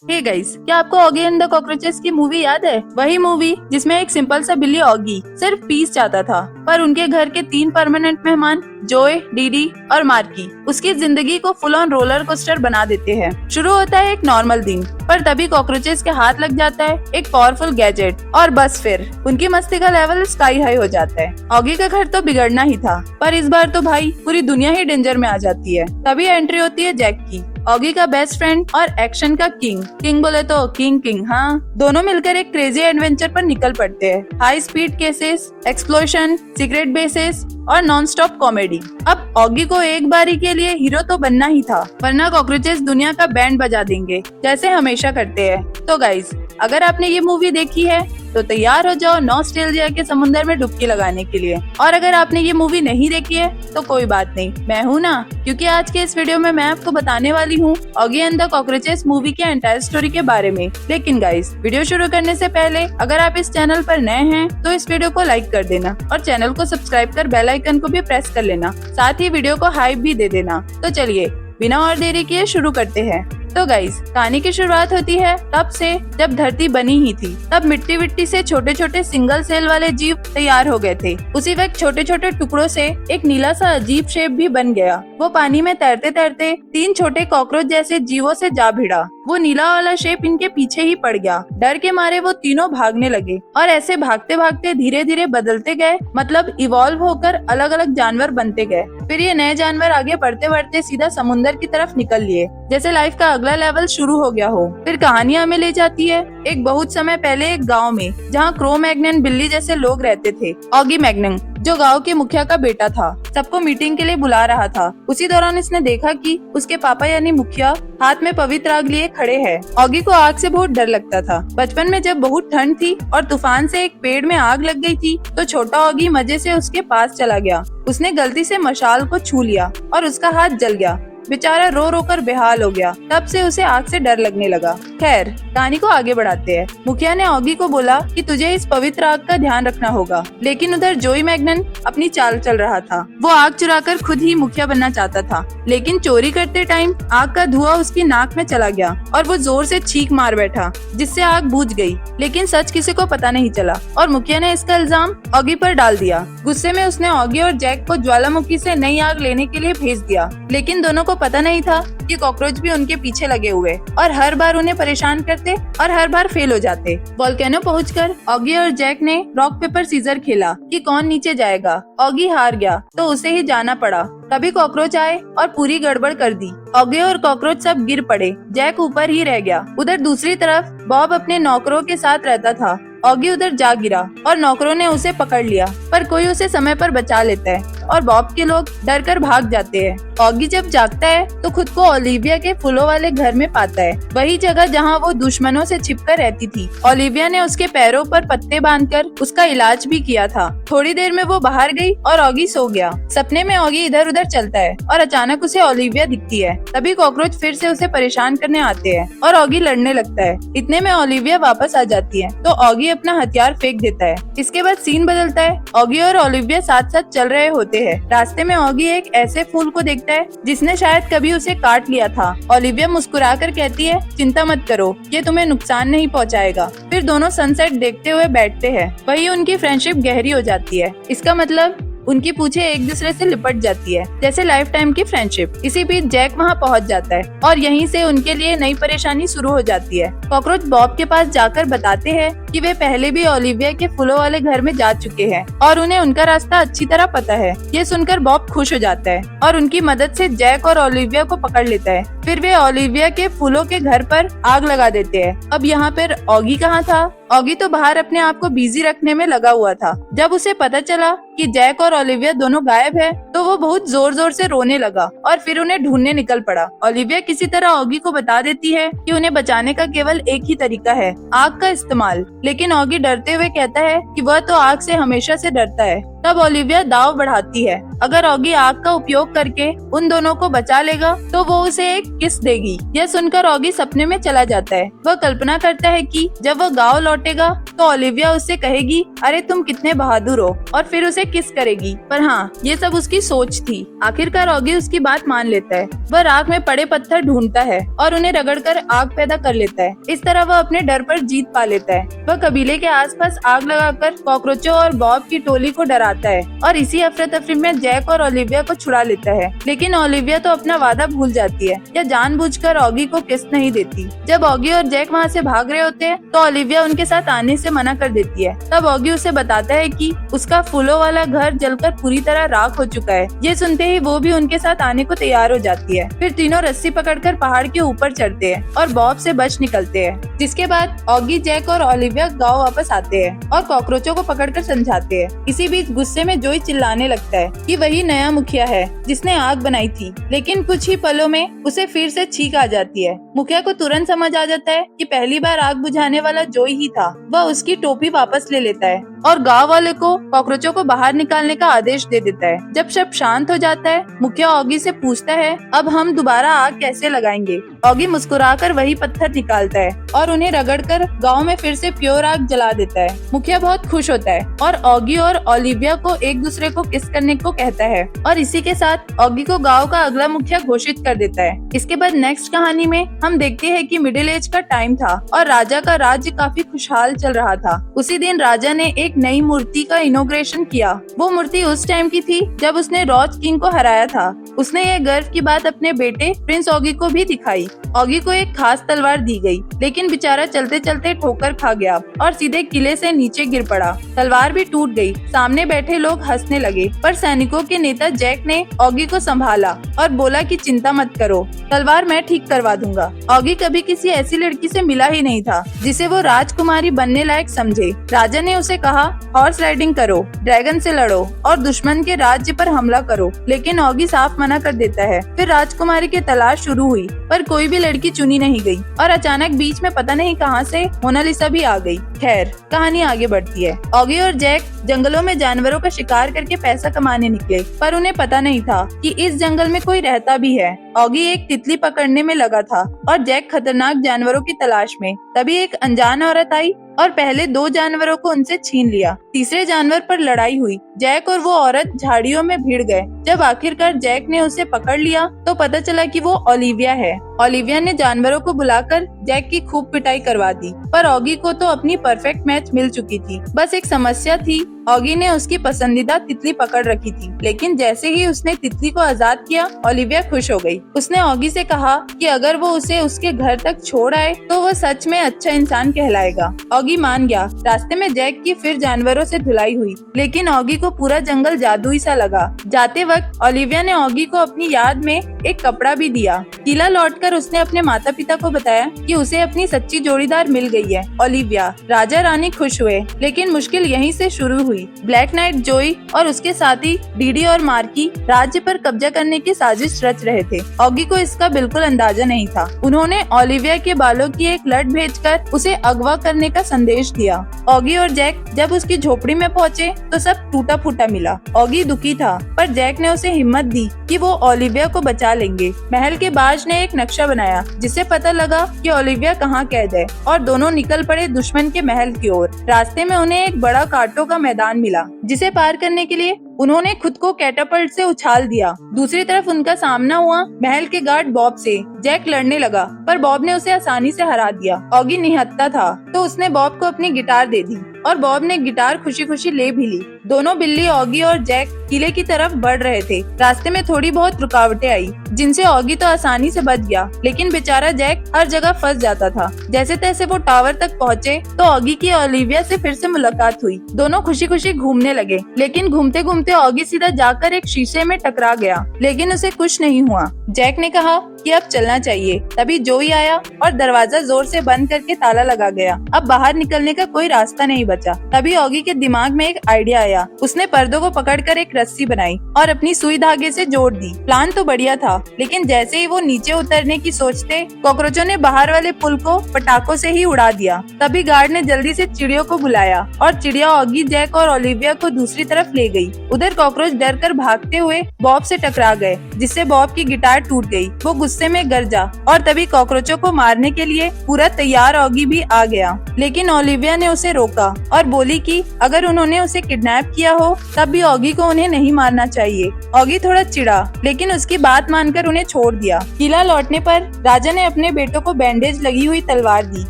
Hey guys, क्या आपको Oggy and the cockroaches की मूवी याद है? वही मूवी जिसमें एक सिंपल सा बिल्ली ऑगी सिर्फ पीस चाहता था, पर उनके घर के 3 परमानेंट मेहमान जोए, डीडी और मार्की उसकी जिंदगी को फुल ऑन रोलर कोस्टर बना देते हैं। शुरू होता है एक नॉर्मल दिन, पर तभी कॉकरोचेस के हाथ लग जाता है एक पावरफुल गैजेट और बस फिर उनकी मस्ती का लेवल स्काई हाई हो जाता है। ऑगी का घर तो बिगड़ना ही था, पर इस बार तो भाई पूरी दुनिया ही डेंजर में आ जाती है। तभी एंट्री होती है जैक की, ऑगी का बेस्ट फ्रेंड और एक्शन का किंग बोले तो किंग। हाँ, दोनों मिलकर एक क्रेजी एडवेंचर पर निकल पड़ते हैं। High speed cases, explosion, secret bases और नॉन स्टॉप कॉमेडी। अब ऑगी को एक बारी के लिए हीरो तो बनना ही था, वरना कॉकरोचेस दुनिया का बैंड बजा देंगे जैसे हमेशा करते हैं। तो गाइस, अगर आपने ये मूवी देखी है तो तैयार हो जाओ नॉस्टैल्जिया के समुंदर में डुबकी लगाने के लिए। और अगर आपने ये मूवी नहीं देखी है तो कोई बात नहीं, मैं हूँ ना, क्योंकि आज के इस वीडियो में मैं आपको बताने वाली हूँ Oggy and the cockroaches movie के एंटायर स्टोरी के बारे में। लेकिन गाइस, वीडियो शुरू करने से पहले अगर आप इस चैनल पर नए हैं तो इस वीडियो को लाइक कर देना और चैनल को सब्सक्राइब कर बेल आइकन को भी प्रेस कर लेना, साथ ही वीडियो को हाइप भी दे देना। तो चलिए बिना और देरी किए शुरू करते हैं। तो गाइस, कहानी की शुरुआत होती है तब से जब धरती बनी ही थी। तब मिट्टी विट्टी से छोटे छोटे सिंगल सेल वाले जीव तैयार हो गए थे। उसी वक्त छोटे छोटे टुकड़ों से एक नीला सा अजीब शेप भी बन गया। वो पानी में तैरते तैरते 3 छोटे कॉकरोच जैसे जीवों से जा भिड़ा। वो नीला वाला शेप इनके पीछे ही पड़ गया। डर के मारे वो तीनों भागने लगे और ऐसे भागते भागते धीरे धीरे बदलते गए, मतलब इवॉल्व होकर अलग अलग जानवर बनते गए। फिर ये नए जानवर आगे बढ़ते बढ़ते सीधा समुंदर की तरफ निकल लिए, जैसे लाइफ का अगला लेवल शुरू हो गया हो। फिर कहानी हमें ले जाती है एक बहुत समय पहले एक गांव में, जहां क्रो मैग्नन बिल्ली जैसे लोग रहते थे। ऑगी मैग्नन, जो गांव के मुखिया का बेटा था, सबको मीटिंग के लिए बुला रहा था। उसी दौरान इसने देखा कि उसके पापा यानी मुखिया हाथ में पवित्र आग लिए खड़े हैं। ऑगी को आग से बहुत डर लगता था। बचपन में जब बहुत ठंड थी और तूफान से एक पेड़ में आग लग गई थी, तो छोटा ऑगी मजे से उसके पास चला गया। उसने गलती से मशाल को छू लिया और उसका हाथ जल गया। बेचारा रो रो कर बेहाल हो गया। तब से उसे आग से डर लगने लगा। खैर, कहानी को आगे बढ़ाते हैं। मुखिया ने ऑगी को बोला कि तुझे इस पवित्र आग का ध्यान रखना होगा। लेकिन उधर जोई मैग्नन अपनी चाल चल रहा था। वो आग चुराकर खुद ही मुखिया बनना चाहता था, लेकिन चोरी करते टाइम आग का धुआं उसकी नाक में चला गया और वो जोर से चीख मार बैठा, जिससे आग बुझ गई। लेकिन सच किसी को पता नहीं चला और मुखिया ने इसका इल्जाम ऑगी पर डाल दिया। गुस्से में उसने ऑगी और जैक को ज्वालामुखी से नई आग लेने के लिए भेज दिया। लेकिन दोनों को पता नहीं था कि कॉकरोच भी उनके पीछे लगे हुए और हर बार उन्हें परेशान करते और हर बार फेल हो जाते। वोल्केनो पहुंचकर ऑगी और जैक ने रॉक पेपर सीजर खेला कि कौन नीचे जाएगा। ऑगी हार गया तो उसे ही जाना पड़ा। तभी कॉकरोच आए और पूरी गड़बड़ कर दी। ऑगी और कॉकरोच सब गिर पड़े। जैक ऊपर ही रह गया। उधर दूसरी तरफ बॉब अपने नौकरों के साथ रहता था। ऑगी उधर जा गिरा और नौकरों ने उसे पकड़ लिया, पर कोई उसे समय पर बचा लेता है और बॉब के लोग डर कर भाग जाते हैं। ऑगी जब जागता है तो खुद को ओलिविया के फूलों वाले घर में पाता है, वही जगह जहां वो दुश्मनों से छिपकर रहती थी। ओलिविया ने उसके पैरों पर पत्ते बांधकर उसका इलाज भी किया था। थोड़ी देर में वो बाहर गई और ऑगी सो गया। सपने में ऑगी इधर उधर चलता है और अचानक उसे ओलिविया दिखती है। तभी कॉकरोच फिर से उसे परेशान करने आते हैं और ऑगी लड़ने लगता है। इतने में ओलिविया वापस आ जाती है तो ऑगी अपना हथियार फेंक देता है। इसके बाद सीन बदलता है। ऑगी और ओलिविया साथ साथ चल रहे होते हैं। रास्ते में ऑगी एक ऐसे फूल को देखता है जिसने शायद कभी उसे काट लिया था। ओलिविया मुस्कुराकर कहती है, चिंता मत करो, ये तुम्हें नुकसान नहीं पहुंचाएगा। फिर दोनों सनसेट देखते हुए बैठते हैं। वही उनकी फ्रेंडशिप गहरी हो जाती है। इसका मतलब उनकी पूछे एक दूसरे से लिपट जाती है, जैसे लाइफ टाइम की फ्रेंडशिप। इसी बीच जैक वहाँ पहुँच जाता है और यहीं से उनके लिए नई परेशानी शुरू हो जाती है। कॉकरोच बॉब के पास जाकर बताते हैं कि वे पहले भी ओलिविया के फूलों वाले घर में जा चुके हैं और उन्हें उनका रास्ता अच्छी तरह पता है। ये सुनकर बॉब खुश हो जाता है और उनकी मदद से जैक और ओलिविया को पकड़ लेता है। फिर वे ओलिविया के फूलों के घर पर आग लगा देते हैं। अब यहाँ पर ऑगी कहाँ था? ऑगी तो बाहर अपने आप को बिजी रखने में लगा हुआ था। जब उसे पता चला कि जैक और ओलिविया दोनों गायब है, तो वो बहुत जोर जोर से रोने लगा और फिर उन्हें ढूंढने निकल पड़ा। ओलिविया किसी तरह ऑगी को बता देती है कि उन्हें बचाने का केवल एक ही तरीका है, आग का इस्तेमाल। लेकिन ऑगी डरते हुए कहता है कि वह तो आग से हमेशा से डरता है। तब ओलिविया दाव बढ़ाती है। अगर ऑगी आग का उपयोग करके उन दोनों को बचा लेगा तो वो उसे एक किस देगी। यह सुनकर ऑगी सपने में चला जाता है। वह कल्पना करता है कि जब वह गाँव लौटेगा तो ओलिविया उससे कहेगी, अरे तुम कितने बहादुर हो, और फिर उसे किस करेगी। पर हाँ, ये सब उसकी सोच थी। आखिरकार ऑगी उसकी बात मान लेता है। वह राख में पड़े पत्थर ढूंढता है और उन्हें रगड़कर आग पैदा कर लेता है। इस तरह वह अपने डर पर जीत पा लेता है। वह कबीले के आसपास आग लगाकर कॉकरोचों और बॉब की टोली को डराता है और इसी अफरा तफरी में जैक और ओलिविया को छुड़ा लेता है। लेकिन ओलिविया तो अपना वादा भूल जाती है या जानबूझकर ऑगी को किस नहीं देती। जब ऑगी और जैक वहाँ से भाग रहे होते हैं तो ओलिविया उनके साथ आने से मना कर देती है। तब ऑगी उसे बताता है कि उसका फूलों वाला घर जलकर पूरी तरह राख हो चुका है। ये सुनते ही वो भी उनके साथ आने को तैयार हो जाती है। फिर तीनों रस्सी पकड़कर पहाड़ के ऊपर चढ़ते हैं और बॉब से बच निकलते हैं। जिसके बाद ऑगी, जैक और ओलिविया गाँव वापस आते हैं और कॉकरोचों को पकड़कर समझाते हैं। इसी बीच गुस्से में जोई चिल्लाने लगता है कि वही नया मुखिया है जिसने आग बनाई थी। लेकिन कुछ ही पलों में उसे फिर से छींक आ जाती है। मुखिया को तुरंत समझ आ जाता है कि पहली बार आग बुझाने वाला जोई ही था। वह उसकी टोपी वापस ले लेता है और गांव वाले को कॉकरोचों को बाहर निकालने का आदेश दे देता है। जब सब शांत हो जाता है, मुखिया ऑगी से पूछता है, अब हम दोबारा आग कैसे लगाएंगे। ऑगी मुस्कुराकर वही पत्थर निकालता है और उन्हें रगड़कर गांव में फिर से प्योर आग जला देता है। मुखिया बहुत खुश होता है और ऑगी और ओलिविया को एक दूसरे को किस करने को कहता है और इसी के साथ ऑगी को गांव का अगला मुखिया घोषित कर देता है। इसके बाद नेक्स्ट कहानी में हम देखते हैं कि मिडिल एज का टाइम था और राजा का राज्य काफी खुशहाल चल रहा था। उसी दिन राजा ने एक नई मूर्ति का इनॉग्रेशन किया। वो मूर्ति उस टाइम की थी जब उसने रॉच किंग को हराया था। उसने ये गर्व की बात अपने बेटे प्रिंस ऑगी को भी दिखाई। ऑगी को एक खास तलवार दी गई, लेकिन बेचारा चलते चलते ठोकर खा गया और सीधे किले से नीचे गिर पड़ा। तलवार भी टूट गई। सामने बैठे लोग हंसने लगे, पर सैनिकों के नेता जैक ने ऑगी को संभाला और बोला कि चिंता मत करो, तलवार मैं ठीक करवा दूंगा। ऑगी कभी किसी ऐसी लड़की से मिला ही नहीं था जिसे वो राजकुमारी बनने लायक समझे। राजा ने उसे कहा, हॉर्स राइडिंग करो, ड्रैगन से लड़ो और दुश्मन के राज्य पर हमला करो। लेकिन ऑगी साफ मना कर देता है। फिर राजकुमारी की तलाश शुरू हुई, पर कोई भी लड़की चुनी नहीं गई और अचानक बीच में पता नहीं कहां से मोनालिसा भी आ गई। खैर, कहानी आगे बढ़ती है। ऑगी और जैक जंगलों में जानवरों का शिकार करके पैसा कमाने निकले, पर उन्हें पता नहीं था कि इस जंगल में कोई रहता भी है। ऑगी एक तितली पकड़ने में लगा था और जैक खतरनाक जानवरों की तलाश में। तभी एक अनजान औरत आई और पहले 2 जानवरों को उनसे छीन लिया। तीसरे जानवर पर लड़ाई हुई। जैक और वो औरत झाड़ियों में भिड़ गए। जब आखिरकार जैक ने उसे पकड़ लिया तो पता चला कि वो ओलिविया है। ओलिविया ने जानवरों को बुलाकर जैक की खूब पिटाई करवा दी, पर ऑगी को तो अपनी परफेक्ट मैच मिल चुकी थी। बस एक समस्या थी, ऑगी ने उसकी पसंदीदा तितली पकड़ रखी थी। लेकिन जैसे ही उसने तितली को आजाद किया, ओलिविया खुश हो गई। उसने ऑगी से कहा कि अगर वो उसे उसके घर तक छोड़ आए तो वो सच में अच्छा इंसान कहलाएगा। ऑगी मान गया। रास्ते में जैक की फिर जानवरों से धुलाई हुई, लेकिन ऑगी को पूरा जंगल जादुई सा लगा। जाते वक्त ओलिविया ने ऑगी को अपनी याद में एक कपड़ा भी दिया। किला लौटकर उसने अपने माता पिता को बताया कि उसे अपनी सच्ची जोड़ीदार मिल गई है, ओलिविया। राजा रानी खुश हुए, लेकिन मुश्किल यहीं से शुरू हुई। ब्लैक नाइट जोई और उसके साथी डीडी और मार्की राज्य पर कब्जा करने की साजिश रच रहे थे। ऑगी को इसका बिल्कुल अंदाजा नहीं था। उन्होंने ओलिविया के बालों की एक लट भेजकर उसे अगवा करने का संदेश दिया। ऑगी और जैक जब उसकी झोपड़ी में पहुँचे तो सब टूटा फूटा मिला। ऑगी दुखी था, पर जैक ने उसे हिम्मत दी कि वो ओलिविया को बचा लेंगे। महल के बाज ने एक नक्शा बनाया जिससे पता लगा कि ओलिविया कहाँ कैद है और दोनों निकल पड़े दुश्मन के महल की ओर। रास्ते में उन्हें एक बड़ा कांटों का मैदान मिला, जिसे पार करने के लिए उन्होंने खुद को कैटापल्ट से उछाल दिया। दूसरी तरफ उनका सामना हुआ महल के गार्ड बॉब से। जैक लड़ने लगा, पर बॉब ने उसे आसानी से हरा दिया। ऑगी निहत्था था, तो उसने बॉब को अपनी गिटार दे दी और बॉब ने गिटार खुशी खुशी ले भी ली। दोनों बिल्ली ऑगी और जैक किले की तरफ बढ़ रहे थे। रास्ते में थोड़ी बहुत रुकावटें आई, जिनसे ऑगी तो आसानी से बच गया, लेकिन बेचारा जैक हर जगह फंस जाता था। जैसे तैसे वो टावर तक पहुँचे तो ऑगी की ओलिविया से फिर से मुलाकात हुई। दोनों खुशी खुशी घूमने लगे, लेकिन घूमते घूमते ऑगी सीधा जाकर एक शीशे में टकरा गया, लेकिन उसे कुछ नहीं हुआ। जैक ने कहा कि कि अब चलना चाहिए। तभी जोई आया और दरवाजा जोर से बंद करके ताला लगा गया। अब बाहर निकलने का कोई रास्ता नहीं बचा। तभी ऑगी के दिमाग में एक आइडिया आया। उसने पर्दों को पकड़कर एक रस्सी बनाई और अपनी सुई धागे से जोड़ दी। प्लान तो बढ़िया था, लेकिन जैसे ही वो नीचे उतरने की सोचते, कॉकरोचों ने बाहर वाले पुल को पटाखों से ही उड़ा दिया। तभी गार्ड ने जल्दी से चिड़ियों को बुलाया और चिड़िया ऑगी, जैक और ओलिविया को दूसरी तरफ ले गई। उधर कॉकरोच डर कर भागते हुए बॉब से टकरा गए, जिससे बॉब की गिटार टूट गई। वो गुस्से में गरजा और तभी कॉकरोचों को मारने के लिए पूरा तैयार ऑगी भी आ गया। लेकिन ओलिविया ने उसे रोका और बोली कि अगर उन्होंने उसे किडनैप किया हो तब भी ऑगी को उन्हें नहीं मारना चाहिए। ऑगी थोड़ा चिढ़ा, लेकिन उसकी बात मानकर उन्हें छोड़ दिया। किला लौटने पर राजा ने अपने बेटों को बैंडेज लगी हुई तलवार दी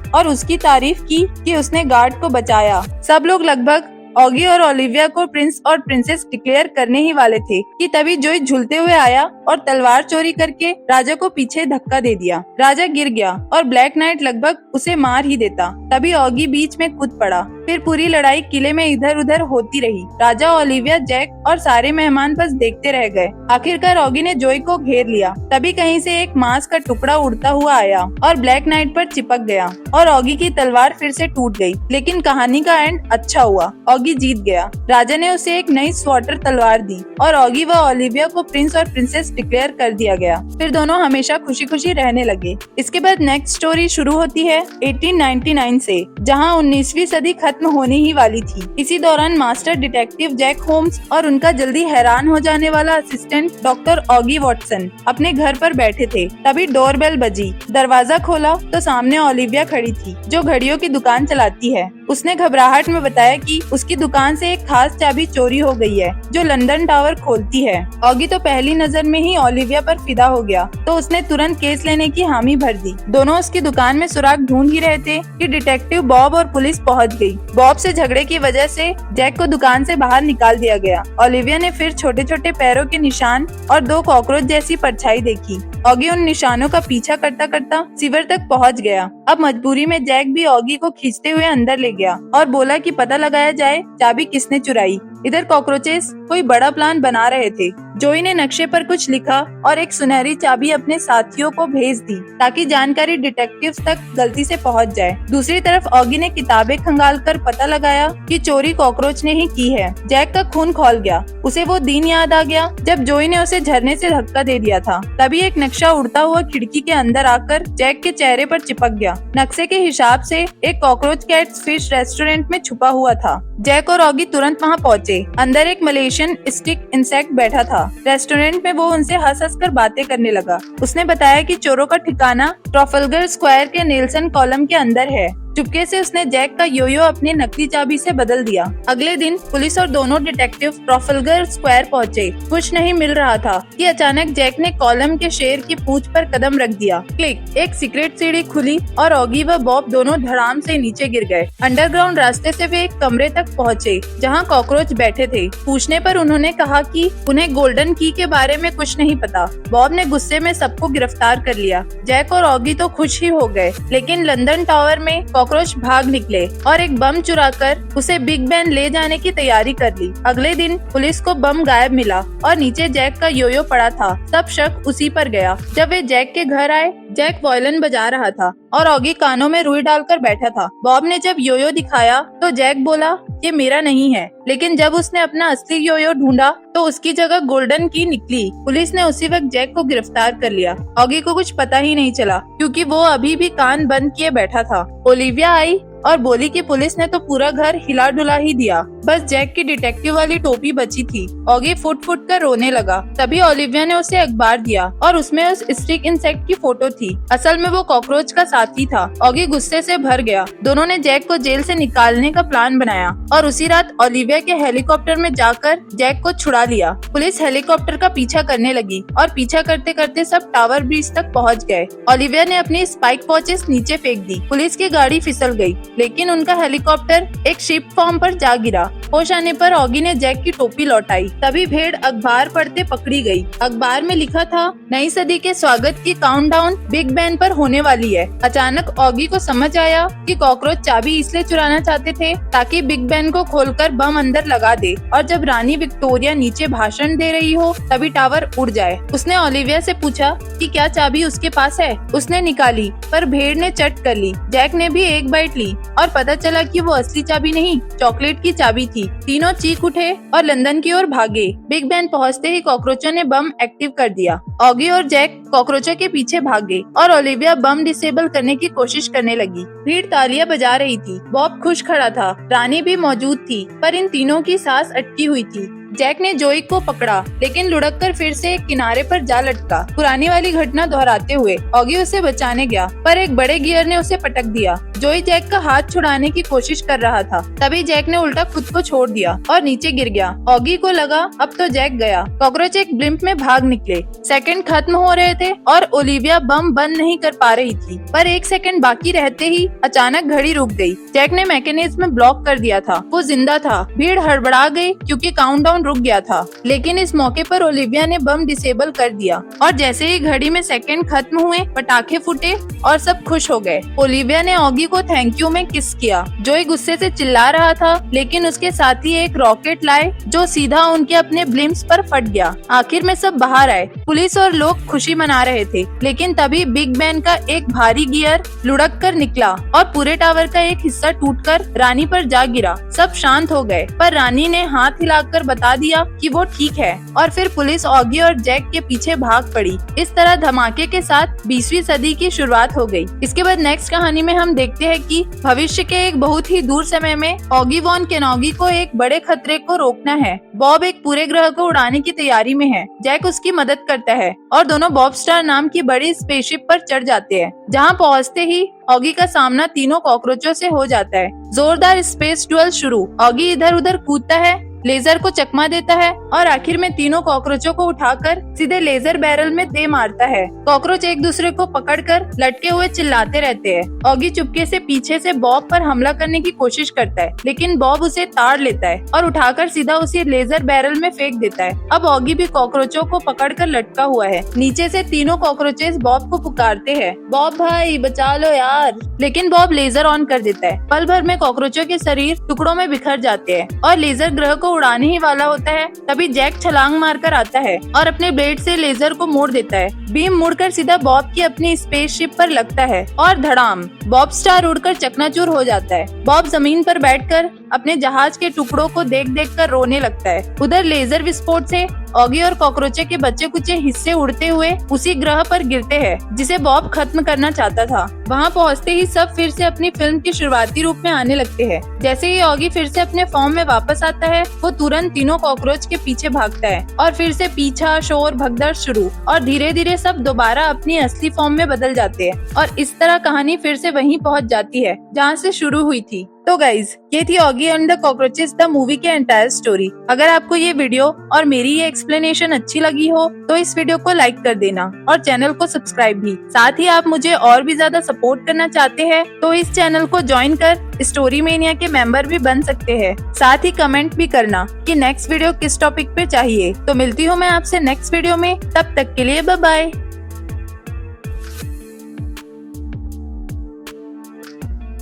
और उसकी तारीफ की कि उसने गार्ड को बचाया। सब लोग लगभग ऑगी और ओलिविया को प्रिंस और प्रिंसेस डिक्लेयर करने ही वाले थे कि तभी जोई झूलते हुए आया और तलवार चोरी करके राजा को पीछे धक्का दे दिया। राजा गिर गया और ब्लैक नाइट लगभग उसे मार ही देता। तभी ऑगी बीच में कूद पड़ा। फिर पूरी लड़ाई किले में इधर उधर होती रही। राजा, ओलिविया, जैक और सारे मेहमान बस देखते रह गए। आखिरकार ऑगी ने जोई को घेर लिया। तभी कहीं से एक मांस का टुकड़ा उड़ता हुआ आया और ब्लैक नाइट पर चिपक गया और ऑगी की तलवार फिर से टूट गई। लेकिन कहानी का एंड अच्छा हुआ। ऑगी जीत गया। राजा ने उसे एक नई स्वॉटर तलवार दी और ऑगी व ओलिविया को प्रिंस और प्रिंसेस डिक्लेयर कर दिया गया। फिर दोनों हमेशा खुशी खुशी रहने लगे। इसके बाद नेक्स्ट स्टोरी शुरू होती है 1899 से, जहाँ 19वीं सदी खत्म होने ही वाली थी। इसी दौरान मास्टर डिटेक्टिव जैक होम्स और उनका जल्दी हैरान हो जाने वाला असिस्टेंट डॉक्टर ऑगी वॉटसन अपने घर पर बैठे थे। तभी डोरबेल बजी। दरवाजा खोला तो सामने ओलिविया खड़ी थी, जो घड़ियों की दुकान चलाती है। उसने घबराहट में बताया कि उसकी दुकान से एक खास चाबी चोरी हो गई है, जो लंदन टावर खोलती है। ऑगी तो पहली नजर में ही ओलिविया पर फिदा हो गया, तो उसने तुरंत केस लेने की हामी भर दी। दोनों उसकी दुकान में सुराग ढूंढ ही रहे थे कि डिटेक्टिव बॉब और पुलिस पहुंच गई। बॉब से झगड़े की वजह से जैक को दुकान से बाहर निकाल दिया गया। ओलिविया ने फिर छोटे छोटे पैरों के निशान और 2 कॉकरोच जैसी परछाई देखी। ऑगी उन निशानों का पीछा करता करता सीवर तक पहुंच गया। अब मजबूरी में जैक भी ऑगी को खींचते हुए अंदर ले गया और बोला कि पता लगाया जाए चाबी किसने चुराई। इधर कॉकरोचेस कोई बड़ा प्लान बना रहे थे। जोई ने नक्शे पर कुछ लिखा और एक सुनहरी चाबी अपने साथियों को भेज दी, ताकि जानकारी डिटेक्टिव्स तक गलती से पहुंच जाए। दूसरी तरफ ऑगी ने किताबें खंगालकर पता लगाया कि चोरी कॉकरोच ने ही की है। जैक का खून खौल गया। उसे वो दिन याद आ गया जब जोई ने उसे झरने से धक्का दे दिया था। तभी एक नक्शा उड़ता हुआ खिड़की के अंदर आकर जैक के चेहरे पर चिपक गया। नक्शे के हिसाब से एक कॉकरोच कैट्स फिश रेस्टोरेंट में छुपा हुआ था। जैक और ऑगी तुरंत वहाँ पहुँचे। अंदर एक मलेशियन स्टिक इंसेक्ट बैठा था। रेस्टोरेंट में वो उनसे हंस हंस कर बातें करने लगा। उसने बताया कि चोरों का ठिकाना ट्राफल्गर स्क्वायर के नेल्सन कॉलम के अंदर है। चुपके से उसने जैक का योयो अपनी नकली चाबी से बदल दिया। अगले दिन पुलिस और दोनों डिटेक्टिव ट्राफल्गर स्क्वायर पहुंचे। कुछ नहीं मिल रहा था कि अचानक जैक ने कॉलम के शेर की पूंछ पर कदम रख दिया। क्लिक, एक सीक्रेट सीढ़ी खुली और ऑगी व बॉब दोनों धड़ाम से नीचे गिर गए। अंडरग्राउंड रास्ते से वे एक कमरे तक पहुँचे, जहाँ कॉकरोच बैठे थे। पूछने पर उन्होंने कहा कि उन्हें गोल्डन की के बारे में कुछ नहीं पता। बॉब ने गुस्से में सबको गिरफ्तार कर लिया। जैक और ऑगी तो खुश ही हो गए, लेकिन लंदन टावर में कॉकरोच भाग निकले और एक बम चुराकर उसे बिग बैन ले जाने की तैयारी कर ली। अगले दिन पुलिस को बम गायब मिला और नीचे जैक का योयो पड़ा था। सब शक उसी पर गया। जब वे जैक के घर आए, जैक वायलिन बजा रहा था और ऑगी कानों में रुई डालकर बैठा था। बॉब ने जब योयो दिखाया तो जैक बोला ये मेरा नहीं है, लेकिन जब उसने अपना असली योयो ढूंढा तो उसकी जगह गोल्डन की निकली। पुलिस ने उसी वक्त जैक को गिरफ्तार कर लिया। ऑगी को कुछ पता ही नहीं चला, क्योंकि वो अभी भी कान बंद किए बैठा था। ओलिविया आई और बोली कि पुलिस ने तो पूरा घर हिला डुला ही दिया, बस जैक की डिटेक्टिव वाली टोपी बची थी। ऑगी फुट फुट कर रोने लगा। तभी ओलिविया ने उसे अखबार दिया और उसमें उस स्टिक इंसेक्ट की फोटो थी। असल में वो कॉकरोच का साथी था। ऑगी गुस्से से भर गया। दोनों ने जैक को जेल से निकालने का प्लान बनाया और उसी रात ओलिविया के हेलीकॉप्टर में जाकर जैक को छुड़ा लिया। पुलिस हेलीकॉप्टर का पीछा करने लगी और पीछा करते करते सब टावर ब्रिज तक पहुँच गए। ओलिविया ने अपनी स्पाइक वॉचेस नीचे फेंक दी। पुलिस की गाड़ी फिसल गई, लेकिन उनका हेलीकॉप्टर एक शिप फॉर्म पर जा गिरा। होश आने पर ऑगी ने जैक की टोपी लौटाई। तभी भेड़ अखबार पढ़ते पकड़ी गई। अखबार में लिखा था, नई सदी के स्वागत की काउंटडाउन बिग बैन पर होने वाली है। अचानक ऑगी को समझ आया कि कॉकरोच चाबी इसलिए चुराना चाहते थे ताकि बिग बैन को खोलकर बम अंदर लगा दे और जब रानी विक्टोरिया नीचे भाषण दे रही हो तभी टावर उड़ जाए। उसने ओलिविया से पूछा कि क्या चाबी उसके पास है। उसने निकाली पर भेड़ ने चट कर ली। जैक ने भी एक बाइट ली और पता चला कि वो असली चाबी नहीं, चॉकलेट की चाबी थी। तीनों चीख उठे और लंदन की ओर भागे। बिग बैन पहुंचते ही कॉकरोचों ने बम एक्टिव कर दिया। ऑगी और जैक कॉकरोचों के पीछे भागे और ओलिविया बम डिसेबल करने की कोशिश करने लगी। भीड़ तालियां बजा रही थी। बॉब खुश खड़ा था। रानी भी मौजूद थी पर इन तीनों की सांस अटकी हुई थी। जैक ने जोई को पकड़ा लेकिन लुढ़क कर फिर से एक किनारे पर जा लटका। पुरानी वाली घटना दोहराते हुए ऑगी उसे बचाने गया पर एक बड़े गियर ने उसे पटक दिया। जोई जैक का हाथ छुड़ाने की कोशिश कर रहा था। तभी जैक ने उल्टा खुद को छोड़ दिया और नीचे गिर गया। ऑगी को लगा अब तो जैक गया। कॉकरोच एक ब्लिम्प में भाग निकले। सेकंड खत्म हो रहे थे और ओलिविया बम बंद नहीं कर पा रही थी पर 1 सेकंड बाकी रहते ही अचानक घड़ी रुक गई। जैक ने मैकेनिज्म में ब्लॉक कर दिया था। वो जिंदा था। भीड़ हड़बड़ा गई क्योंकि काउंटडाउन रुक गया था लेकिन इस मौके पर ओलिविया ने बम डिसेबल कर दिया और जैसे ही घड़ी में सेकंड खत्म हुए पटाखे फूटे और सब खुश हो गए। ओलिविया ने ऑगी को थैंक यू में किस किया। जोई गुस्से से चिल्ला रहा था लेकिन उसके साथ ही एक रॉकेट लाए जो सीधा उनके अपने ब्लिम्स पर फट गया। आखिर में सब बाहर आए। पुलिस और लोग खुशी मना रहे थे लेकिन तभी बिग बैन का एक भारी गियर लुढ़क कर निकला और पूरे टावर का एक हिस्सा टूटकर रानी पर जा गिरा। सब शांत हो गए पर रानी ने हाथ हिलाकर बता दिया कि वो ठीक है और फिर पुलिस ऑगी और जैक के पीछे भाग पड़ी। इस तरह धमाके के साथ 20वीं सदी की शुरुआत हो गई। इसके बाद नेक्स्ट कहानी में हम देखते हैं कि भविष्य के एक बहुत ही दूर समय में ऑगी वॉन केनोगी को एक बड़े खतरे को रोकना है। बॉब एक पूरे ग्रह को उड़ाने की तैयारी में है। जैक उसकी मदद करता है और दोनों बॉब स्टार नाम की बड़ी स्पेसशिप पर चढ़ जाते हैं। जहाँ पहुँचते ही ऑगी का सामना तीनों कॉकरोचों से हो जाता है। जोरदार स्पेस डुएल शुरू। ऑगी इधर उधर कूदता है, लेजर को चकमा देता है और आखिर में तीनों कॉकरोचों को उठाकर सीधे लेजर बैरल में दे मारता है। कॉकरोच एक दूसरे को पकड़कर लटके हुए चिल्लाते रहते हैं। ऑगी चुपके से पीछे से बॉब पर हमला करने की कोशिश करता है लेकिन बॉब उसे ताड़ लेता है और उठाकर सीधा उसे लेजर बैरल में फेंक देता है। अब ऑगी भी कॉकरोचों को पकड़कर लटका हुआ है। नीचे से तीनों कॉकरोचेस बॉब को पुकारते हैं, बॉब भाई बचा लो यार। लेकिन बॉब लेजर ऑन कर देता है। पल भर में कॉकरोचों के शरीर टुकड़ों में बिखर जाते हैं और लेजर ग्रह को उड़ाने ही वाला होता है। तभी जैक छलांग मारकर आता है और अपने ब्लेड से लेजर को मोड़ देता है। बीम मुड़कर सीधा बॉब की अपनी स्पेसशिप पर लगता है और धड़ाम, बॉब स्टार उड़कर चकनाचूर हो जाता है। बॉब जमीन पर बैठकर अपने जहाज के टुकड़ों को देख देख कर रोने लगता है। उधर लेजर विस्फोट से ऑगी और कॉकरोचे के बच्चे कुचे हिस्से उड़ते हुए उसी ग्रह पर गिरते हैं जिसे बॉब खत्म करना चाहता था। वहां पहुंचते ही सब फिर से अपनी फिल्म की शुरुआती रूप में आने लगते हैं। जैसे ही ऑगी फिर से अपने फॉर्म में वापस आता है वो तुरंत तीनों कॉकरोच के पीछे भागता है और फिर से पीछा, शोर, भगदड़ शुरू और धीरे धीरे सब दोबारा अपनी असली फॉर्म में बदल जाते हैं और इस तरह कहानी फिर से वहीं पहुंच जाती है जहां से शुरू हुई थी। तो गाइज, ये थी Oggy and the cockroaches the movie के एंटायर स्टोरी। अगर आपको ये वीडियो और मेरी ये एक्सप्लेनेशन अच्छी लगी हो तो इस वीडियो को लाइक कर देना और चैनल को सब्सक्राइब भी। साथ ही आप मुझे और भी ज्यादा सपोर्ट करना चाहते हैं तो इस चैनल को ज्वाइन कर स्टोरी मेनिया के मेंबर भी बन सकते हैं। साथ ही कमेंट भी करना कि नेक्स्ट वीडियो किस टॉपिक पे चाहिए। तो मिलती हूँ मैं आपसे नेक्स्ट वीडियो में, तब तक के लिए बाय बाय।